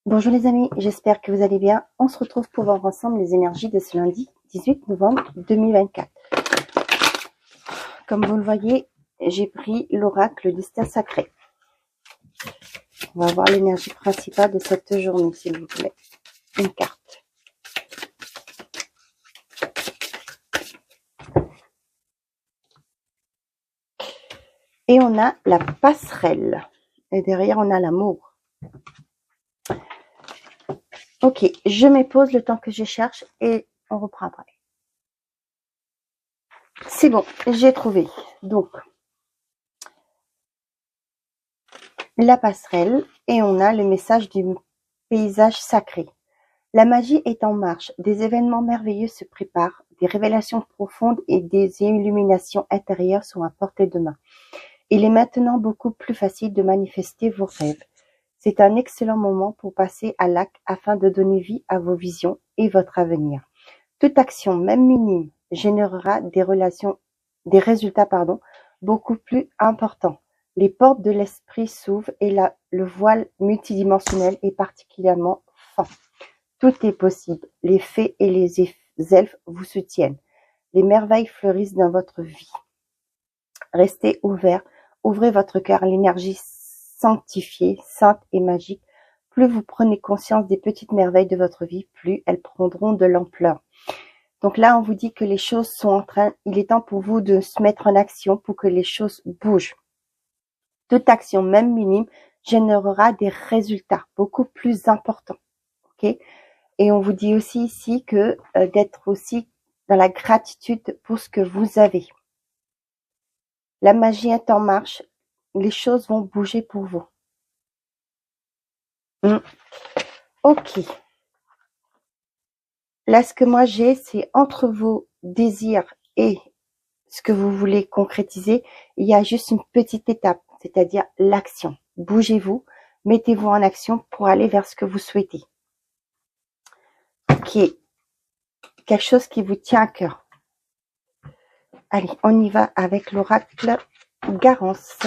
Bonjour les amis, j'espère que vous allez bien. On se retrouve pour voir ensemble les énergies de ce lundi 18 novembre 2024. Comme vous le voyez, j'ai pris l'oracle destin sacré. On va voir l'énergie principale de cette journée, s'il vous plaît. Une carte. Et on a la passerelle. Et derrière, on a l'amour. Ok, je me pose le temps que je cherche et on reprend après. C'est bon, j'ai trouvé. Donc, la passerelle et on a le message du paysage sacré. La magie est en marche, des événements merveilleux se préparent, des révélations profondes et des illuminations intérieures sont à portée de main. Il est maintenant beaucoup plus facile de manifester vos rêves. C'est un excellent moment pour passer à l'acte afin de donner vie à vos visions et votre avenir. Toute action, même minime, générera des résultats beaucoup plus importants. Les portes de l'esprit s'ouvrent et le voile multidimensionnel est particulièrement fin. Tout est possible. Les fées et les elfes vous soutiennent. Les merveilles fleurissent dans votre vie. Restez ouverts. Ouvrez votre cœur à l'énergie sanctifiée, sainte et magique. Plus vous prenez conscience des petites merveilles de votre vie, plus elles prendront de l'ampleur. Donc là, on vous dit que les choses sont il est temps pour vous de se mettre en action pour que les choses bougent. Toute action, même minime, générera des résultats beaucoup plus importants. Ok ? Et on vous dit aussi ici que d'être aussi dans la gratitude pour ce que vous avez. La magie est en marche, les choses vont bouger pour vous. Ok. Là, ce que moi j'ai, c'est entre vos désirs et ce que vous voulez concrétiser, il y a juste une petite étape, c'est-à-dire l'action. Bougez-vous, mettez-vous en action pour aller vers ce que vous souhaitez. Ok. Quelque chose qui vous tient à cœur. Allez, on y va avec l'oracle Garance.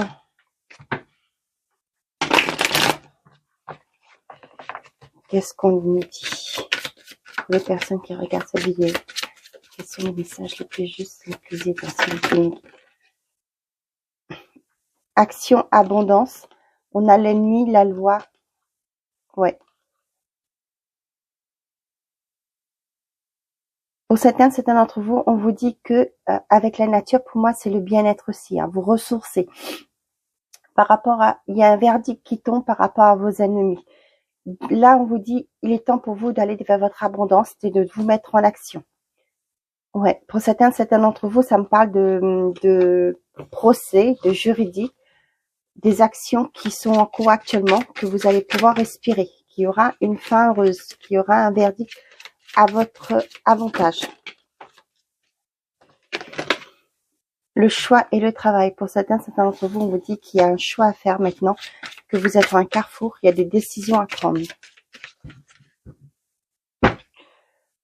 Qu'est-ce qu'on nous dit pour les personnes qui regardent cette vidéo? Quels sont les messages les plus justes, les plus essentiels? Action, abondance. On a l'ennemi, la loi. Ouais. Pour certains d'entre vous, on vous dit que avec la nature, pour moi, c'est le bien-être aussi. Vous ressourcez. Par rapport à, il y a un verdict qui tombe par rapport à vos ennemis. Là, on vous dit, il est temps pour vous d'aller vers votre abondance et de vous mettre en action. Ouais. Pour certains d'entre vous, ça me parle de procès, de juridique, des actions qui sont en cours actuellement, que vous allez pouvoir respirer, qu'il y aura une fin heureuse, qu'il y aura un verdict à votre avantage. Le choix et le travail. Pour certains d'entre vous, on vous dit qu'il y a un choix à faire maintenant, que vous êtes à un carrefour, il y a des décisions à prendre.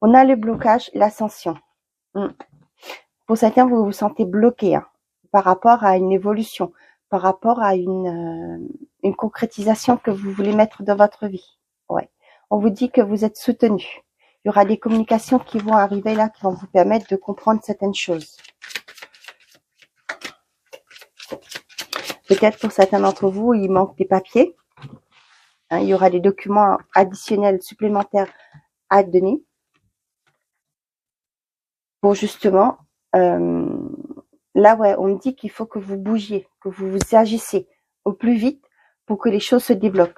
On a le blocage, l'ascension. Pour certains, vous vous sentez bloqué par rapport à une évolution, par rapport à une concrétisation que vous voulez mettre dans votre vie. Ouais. On vous dit que vous êtes soutenu. Il y aura des communications qui vont arriver là, qui vont vous permettre de comprendre certaines choses. Peut-être pour certains d'entre vous, il manque des papiers. Il y aura des documents additionnels supplémentaires à donner pour justement... là, ouais, on me dit qu'il faut que vous bougiez, que vous vous agissez au plus vite pour que les choses se débloquent.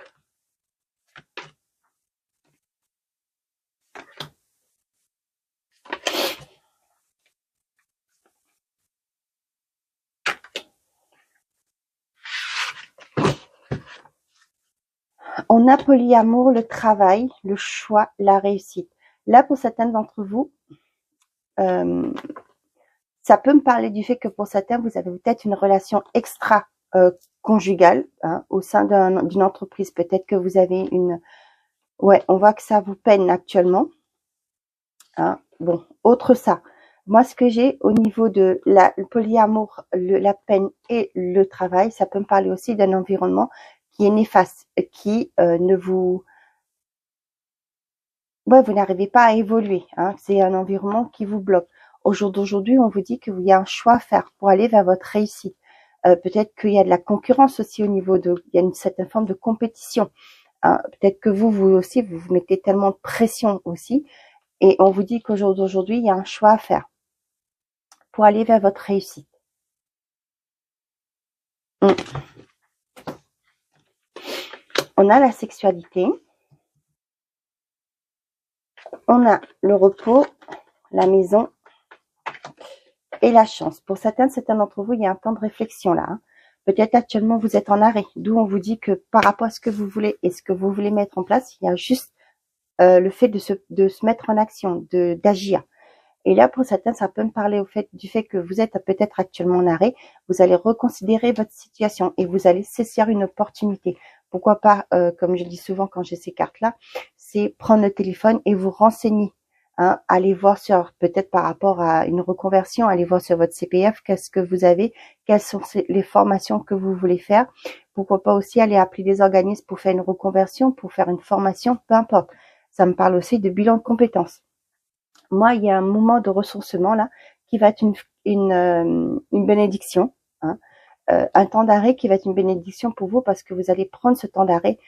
On a polyamour, le travail, le choix, la réussite. Là, pour certains d'entre vous, ça peut me parler du fait que pour certains, vous avez peut-être une relation extra-conjugale au sein d'une entreprise. Peut-être que vous avez une... Ouais, on voit que ça vous peine actuellement. Bon, autre ça. Moi, ce que j'ai au niveau de le polyamour, la peine et le travail, ça peut me parler aussi d'un environnement qui est néfaste, qui ne vous ouais, vous n'arrivez pas à évoluer, hein. C'est un environnement qui vous bloque. Au jour d'aujourd'hui, on vous dit qu'il y a un choix à faire pour aller vers votre réussite. Peut-être qu'il y a de la concurrence aussi au niveau il y a une certaine forme de compétition, hein. Peut-être que vous aussi, vous vous mettez tellement de pression aussi. Et on vous dit qu'au jour d'aujourd'hui, il y a un choix à faire pour aller vers votre réussite. On a la sexualité. On a le repos, la maison et la chance. Pour certains d'entre vous, il y a un temps de réflexion là, hein. Peut-être actuellement vous êtes en arrêt, d'où on vous dit que par rapport à ce que vous voulez et ce que vous voulez mettre en place, il y a juste le fait de se mettre en action, d'agir. Et là, pour certains, ça peut me parler du fait que vous êtes peut-être actuellement en arrêt. Vous allez reconsidérer votre situation et vous allez saisir une opportunité. Pourquoi pas, comme je dis souvent quand j'ai ces cartes-là, c'est prendre le téléphone et vous renseigner. Hein, allez voir peut-être par rapport à une reconversion, allez voir sur votre CPF, qu'est-ce que vous avez, quelles sont les formations que vous voulez faire. Pourquoi pas aussi aller appeler des organismes pour faire une reconversion, pour faire une formation, peu importe. Ça me parle aussi de bilan de compétences. Moi, il y a un moment de ressourcement là qui va être une bénédiction, hein, un temps d'arrêt qui va être une bénédiction pour vous parce que vous allez prendre ce temps d'arrêt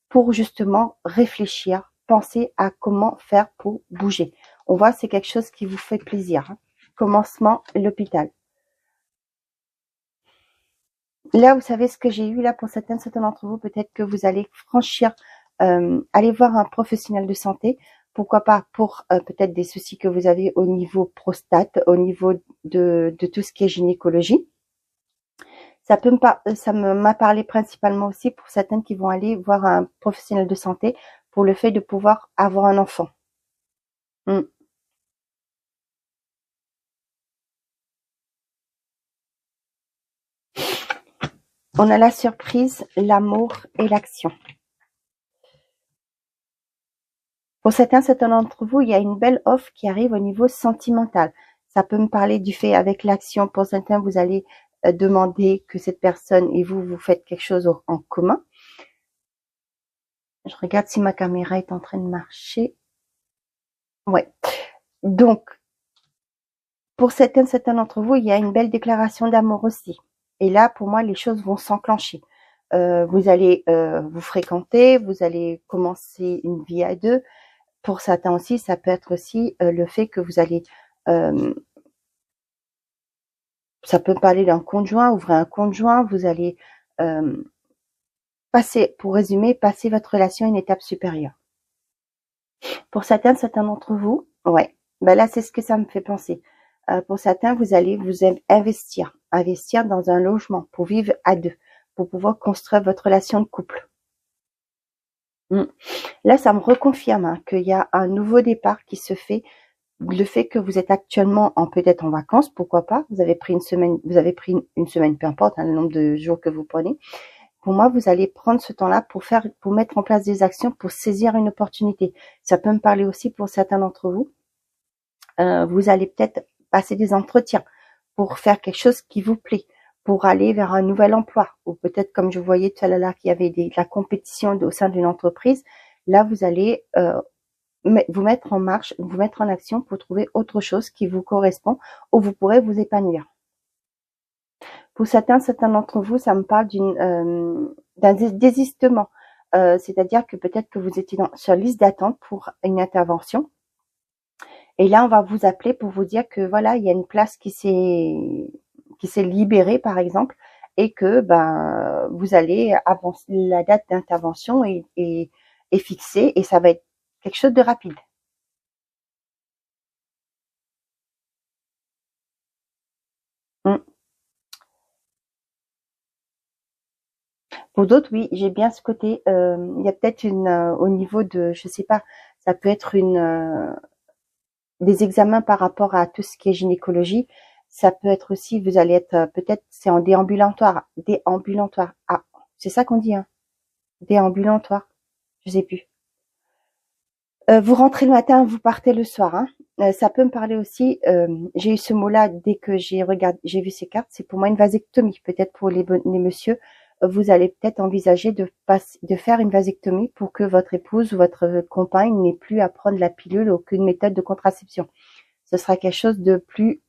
pour justement réfléchir, penser à comment faire pour bouger. On voit c'est quelque chose qui vous fait plaisir, hein. Commencement, l'hôpital. Là, vous savez ce que j'ai eu là pour certains d'entre vous, peut-être que vous allez franchir, aller voir un professionnel de santé. Pourquoi pas pour peut-être des soucis que vous avez au niveau prostate, au niveau de tout ce qui est gynécologie. Ça m'a parlé principalement aussi pour certaines qui vont aller voir un professionnel de santé pour le fait de pouvoir avoir un enfant. On a la surprise, l'amour et l'action. Pour certains d'entre vous, il y a une belle offre qui arrive au niveau sentimental. Ça peut me parler du fait avec l'action. Pour certains, vous allez demander que cette personne et vous faites quelque chose en commun. Je regarde si ma caméra est en train de marcher. Ouais. Donc, pour certains d'entre vous, il y a une belle déclaration d'amour aussi. Et là, pour moi, les choses vont s'enclencher. Vous allez vous fréquenter, vous allez commencer une vie à deux. Pour certains aussi, ça peut être aussi le fait que vous allez... ça peut parler d'un conjoint, ouvrez un conjoint, vous allez pour résumer, passer votre relation à une étape supérieure. Pour certains d'entre vous, ouais, ben là, c'est ce que ça me fait penser. Pour certains, vous allez vous investir dans un logement pour vivre à deux, pour pouvoir construire votre relation de couple. Là, ça me reconfirme hein, qu'il y a un nouveau départ qui se fait. Le fait que vous êtes actuellement peut-être en vacances, pourquoi pas, vous avez pris une semaine, peu importe hein, le nombre de jours que vous prenez. Pour moi, vous allez prendre ce temps-là pour mettre en place des actions, pour saisir une opportunité. Ça peut me parler aussi pour certains d'entre vous. Vous allez peut-être passer des entretiens pour faire quelque chose qui vous plaît, pour aller vers un nouvel emploi, ou peut-être comme je voyais tout à l'heure qu'il y avait de la compétition au sein d'une entreprise. Là, vous allez vous mettre en marche, vous mettre en action pour trouver autre chose qui vous correspond, où vous pourrez vous épanouir. Pour certains d'entre vous, ça me parle d'un désistement. C'est-à-dire que peut-être que vous étiez sur liste d'attente pour une intervention. Et là, on va vous appeler pour vous dire que voilà, il y a une place qui s'est libérée, par exemple, et que vous allez avancer, la date d'intervention est fixée et ça va être quelque chose de rapide. Pour d'autres, oui, j'ai bien ce côté. Il y a peut-être au niveau de, je sais pas, ça peut être des examens par rapport à tout ce qui est gynécologie. Ça peut être aussi, vous allez être peut-être, c'est en déambulatoire. Ah, c'est ça qu'on dit, hein. Déambulatoire. Je sais plus. Vous rentrez le matin, vous partez le soir. Hein. Ça peut me parler aussi. J'ai eu ce mot-là dès que j'ai vu ces cartes. C'est pour moi une vasectomie, peut-être pour les messieurs. vous allez peut-être envisager de faire une vasectomie pour que votre épouse ou votre compagne n'ait plus à prendre la pilule ou aucune méthode de contraception. Ce sera quelque chose de plus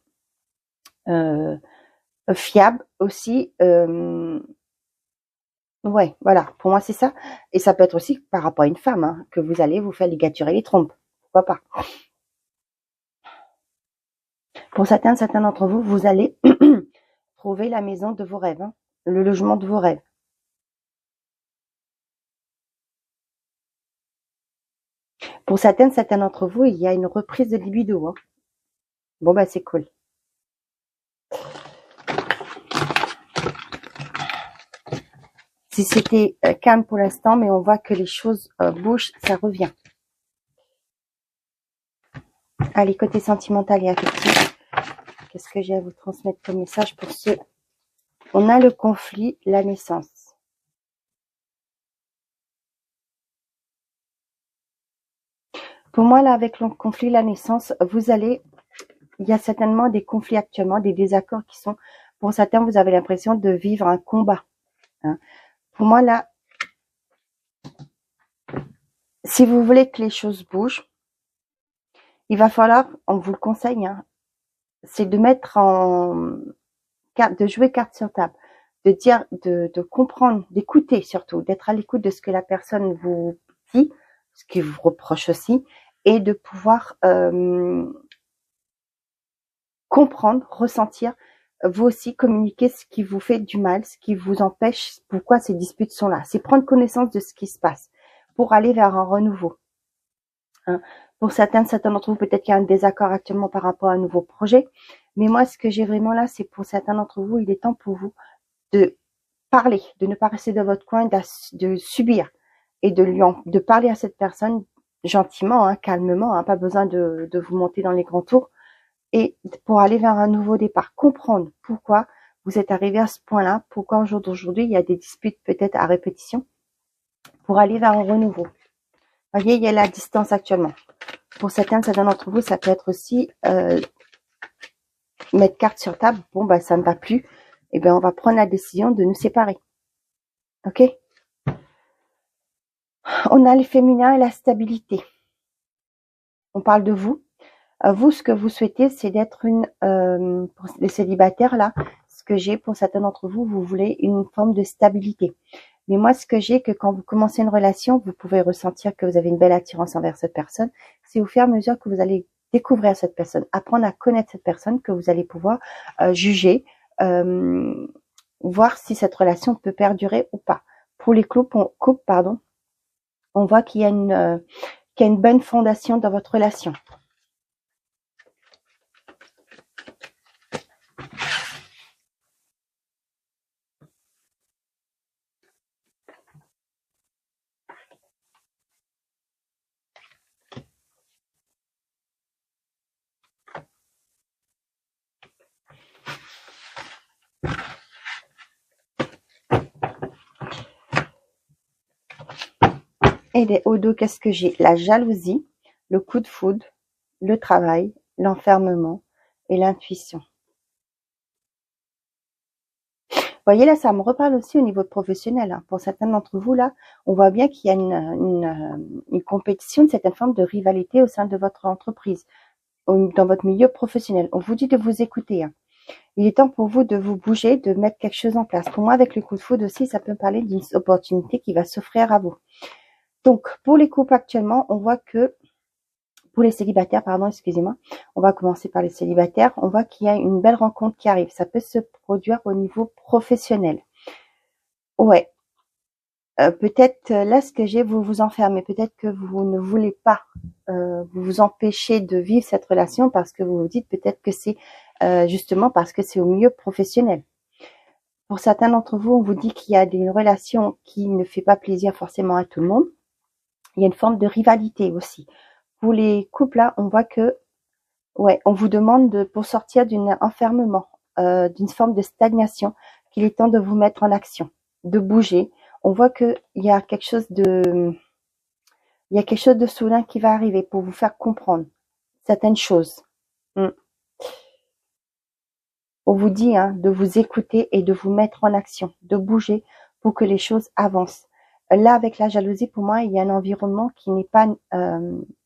fiable aussi. Ouais, voilà, pour moi c'est ça. Et ça peut être aussi par rapport à une femme, hein, que vous allez vous faire ligaturer les trompes. Pourquoi pas? Pour certains d'entre vous, vous allez trouver la maison de vos rêves, hein, le logement de vos rêves. Pour certains d'entre vous, il y a une reprise de libido. Hein. Bon, bah c'est cool. Si c'était calme pour l'instant, mais on voit que les choses bougent, ça revient. Allez, côté sentimental et affectif, qu'est-ce que j'ai à vous transmettre comme message pour ceux? On a le conflit, la naissance. Pour moi, là, avec le conflit, la naissance, il y a certainement des conflits actuellement, des désaccords qui sont, pour certains, vous avez l'impression de vivre un combat. Hein. Pour moi, là, si vous voulez que les choses bougent, il va falloir, on vous le conseille, hein, c'est de de jouer carte sur table, de dire, de comprendre, d'écouter surtout, d'être à l'écoute de ce que la personne vous dit, ce qui vous reproche aussi, et de pouvoir comprendre, ressentir, vous aussi communiquer ce qui vous fait du mal, ce qui vous empêche, pourquoi ces disputes sont là. C'est prendre connaissance de ce qui se passe pour aller vers un renouveau. Hein. Pour certains d'entre vous, peut-être qu'il y a un désaccord actuellement par rapport à un nouveau projet. Mais moi, ce que j'ai vraiment là, c'est pour certains d'entre vous, il est temps pour vous de parler, de ne pas rester dans votre coin, de subir et de parler à cette personne gentiment, hein, calmement, hein, pas besoin de vous monter dans les grands tours, et pour aller vers un nouveau départ, comprendre pourquoi vous êtes arrivé à ce point-là, pourquoi au jour d'aujourd'hui il y a des disputes peut-être à répétition, pour aller vers un renouveau. Vous voyez, il y a la distance actuellement. Pour certains d'entre vous, ça peut être aussi mettre carte sur table. Bon, bah ça ne va plus. Eh bien, on va prendre la décision de nous séparer. Ok? On a le féminin et la stabilité. On parle de vous. Vous, ce que vous souhaitez, c'est d'être pour les célibataires là, ce que j'ai pour certains d'entre vous, vous voulez une forme de stabilité. Mais moi, ce que j'ai, que quand vous commencez une relation, vous pouvez ressentir que vous avez une belle attirance envers cette personne. C'est au fur et à mesure que vous allez découvrir cette personne, apprendre à connaître cette personne, que vous allez pouvoir juger, voir si cette relation peut perdurer ou pas. Pour les couples, on voit qu'il y a une bonne fondation dans votre relation. Et au dos, qu'est-ce que j'ai? La jalousie, le coup de foudre, le travail, l'enfermement et l'intuition. Vous voyez là, ça me reparle aussi au niveau professionnel. Hein. Pour certains d'entre vous, là, on voit bien qu'il y a une compétition, une certaine forme de rivalité au sein de votre entreprise, dans votre milieu professionnel. On vous dit de vous écouter. Hein. Il est temps pour vous de vous bouger, de mettre quelque chose en place. Pour moi, avec le coup de foudre aussi, ça peut me parler d'une opportunité qui va s'offrir à vous. Donc, pour les couples actuellement, on voit que, pour les célibataires, pardon, excusez-moi, on va commencer par les célibataires, on voit qu'il y a une belle rencontre qui arrive. Ça peut se produire au niveau professionnel. Ouais. Peut-être, là, ce que j'ai, vous vous enfermez. Peut-être que vous ne voulez pas vous vous empêcher de vivre cette relation parce que vous vous dites peut-être que c'est justement parce que c'est au milieu professionnel. Pour certains d'entre vous, on vous dit qu'il y a une relation qui ne fait pas plaisir forcément à tout le monde. Il y a une forme de rivalité aussi. Pour les couples là, on voit que, ouais, on vous demande pour sortir d'un enfermement, d'une forme de stagnation, qu'il est temps de vous mettre en action, de bouger. On voit que il y a quelque chose de soudain qui va arriver pour vous faire comprendre certaines choses. On vous dit de vous écouter et de vous mettre en action, de bouger pour que les choses avancent. Là, avec la jalousie, pour moi, il y a un environnement qui n'est pas,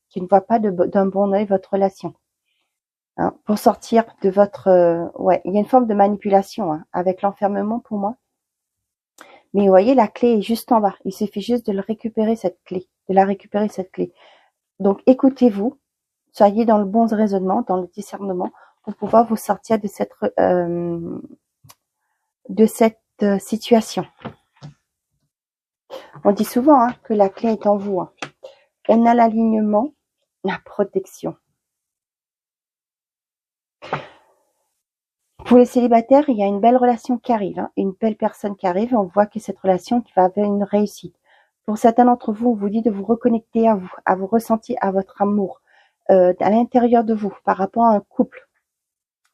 qui ne voit pas d'un bon œil votre relation. Hein, pour sortir de votre, ouais, il y a une forme de manipulation hein, avec l'enfermement pour moi. Mais vous voyez, la clé est juste en bas. Il suffit juste de récupérer cette clé, de la récupérer cette clé. Donc, écoutez-vous, soyez dans le bon raisonnement, dans le discernement, pour pouvoir vous sortir de cette situation. On dit souvent hein, que la clé est en vous. Hein. On a l'alignement, la protection. Pour les célibataires, il y a une belle relation qui arrive, hein, une belle personne qui arrive, et on voit que cette relation va avoir une réussite. Pour certains d'entre vous, on vous dit de vous reconnecter à vos ressentis, à votre amour, à l'intérieur de vous, par rapport à un couple.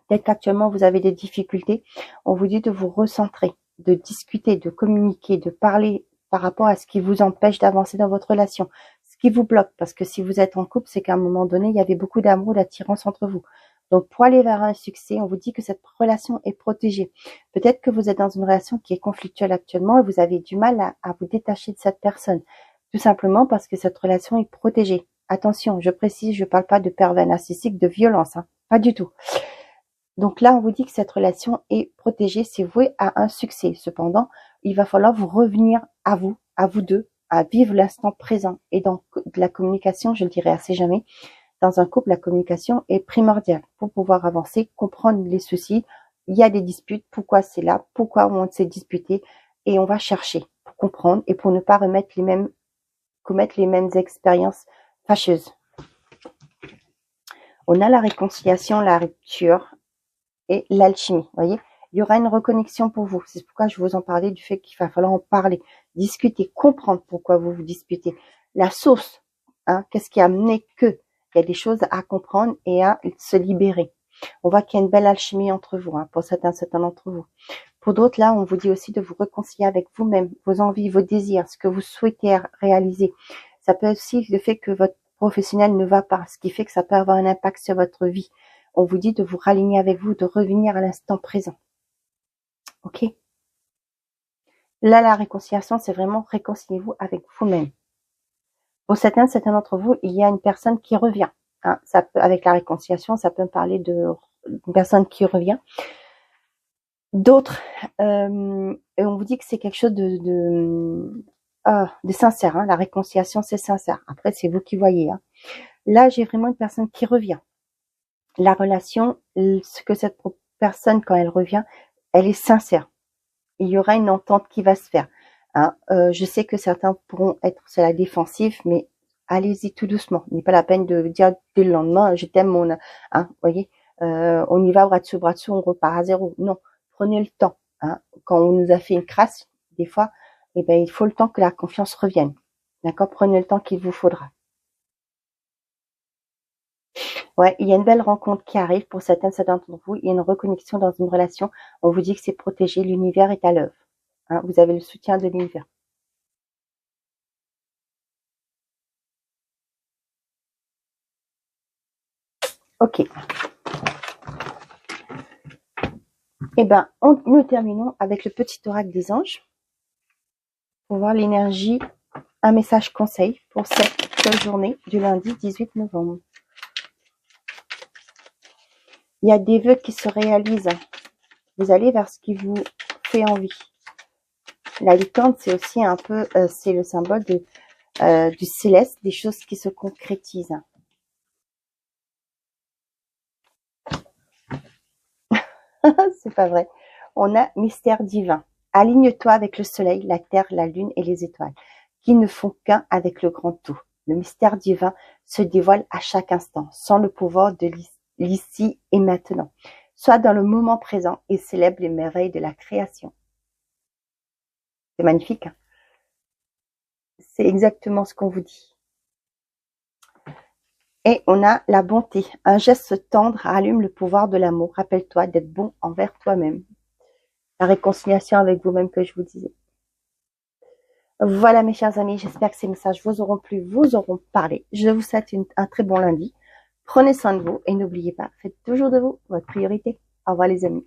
Peut-être qu'actuellement, vous avez des difficultés. On vous dit de vous recentrer, de discuter, de communiquer, de parler par rapport à ce qui vous empêche d'avancer dans votre relation, ce qui vous bloque. Parce que si vous êtes en couple, c'est qu'à un moment donné, il y avait beaucoup d'amour, d'attirance entre vous. Donc, pour aller vers un succès, on vous dit que cette relation est protégée. Peut-être que vous êtes dans une relation qui est conflictuelle actuellement et vous avez du mal à vous détacher de cette personne. Tout simplement parce que cette relation est protégée. Attention, je précise, je ne parle pas de pervers narcissique, de violence, hein, pas du tout. Donc là, on vous dit que cette relation est protégée, c'est voué à un succès. Cependant, il va falloir vous revenir à vous deux, à vivre l'instant présent. Et dans la communication, je le dirai assez jamais, dans un couple, la communication est primordiale pour pouvoir avancer, comprendre les soucis. Il y a des disputes, pourquoi c'est là, pourquoi on s'est disputé, et on va chercher pour comprendre et pour ne pas commettre les mêmes expériences fâcheuses. On a la réconciliation, la rupture et l'alchimie, voyez. Il y aura une reconnexion pour vous. C'est pourquoi je vous en parlais du fait qu'il va falloir en parler, discuter, comprendre pourquoi vous vous disputez. La source, hein, qu'est-ce qui a amené que il y a des choses à comprendre et à se libérer. On voit qu'il y a une belle alchimie entre vous, hein, pour certains d'entre vous. Pour d'autres, là, on vous dit aussi de vous réconcilier avec vous-même, vos envies, vos désirs, ce que vous souhaitez réaliser. Ça peut être aussi le fait que votre professionnel ne va pas, ce qui fait que ça peut avoir un impact sur votre vie. On vous dit de vous raligner avec vous, de revenir à l'instant présent. Ok? Là, la réconciliation, c'est vraiment réconciliez-vous avec vous-même. Pour certains d'entre vous, il y a une personne qui revient. Hein, ça peut, avec la réconciliation, ça peut me parler d'une personne qui revient. D'autres, et on vous dit que c'est quelque chose de sincère. Hein, la réconciliation, c'est sincère. Après, c'est vous qui voyez. Hein. Là, j'ai vraiment une personne qui revient. La relation, ce que cette personne, quand elle revient, elle est sincère. Il y aura une entente qui va se faire. Hein, je sais que certains pourront être sur la défensive, mais allez-y tout doucement. Il n'est pas la peine de dire dès le lendemain, je t'aime mon... Hein, voyez, on y va bras dessus, on repart à zéro. Non, prenez le temps. Hein. Quand on nous a fait une crasse, des fois, eh ben, il faut le temps que la confiance revienne. D'accord? Prenez le temps qu'il vous faudra. Ouais, il y a une belle rencontre qui arrive pour certains d'entre vous. Il y a une reconnexion dans une relation. On vous dit que c'est protégé. L'univers est à l'œuvre. Hein, vous avez le soutien de l'univers. Ok. Eh ben, nous terminons avec le petit oracle des anges. Pour voir l'énergie, un message conseil pour cette journée du lundi 18 novembre. Il y a des vœux qui se réalisent. Vous allez vers ce qui vous fait envie. La licorne, c'est aussi un peu, c'est le symbole du céleste, des choses qui se concrétisent. C'est pas vrai. On a mystère divin. Aligne-toi avec le soleil, la terre, la lune et les étoiles, qui ne font qu'un avec le grand tout. Le mystère divin se dévoile à chaque instant, sans le pouvoir de l'ici et maintenant. Sois dans le moment présent et célèbre les merveilles de la création. C'est magnifique. Hein? C'est exactement ce qu'on vous dit. Et on a la bonté. Un geste tendre allume le pouvoir de l'amour. Rappelle-toi d'être bon envers toi-même. La réconciliation avec vous-même que je vous disais. Voilà mes chers amis, j'espère que ces messages vous auront plu, vous auront parlé. Je vous souhaite un très bon lundi. Prenez soin de vous et n'oubliez pas, faites toujours de vous votre priorité. Au revoir les amis.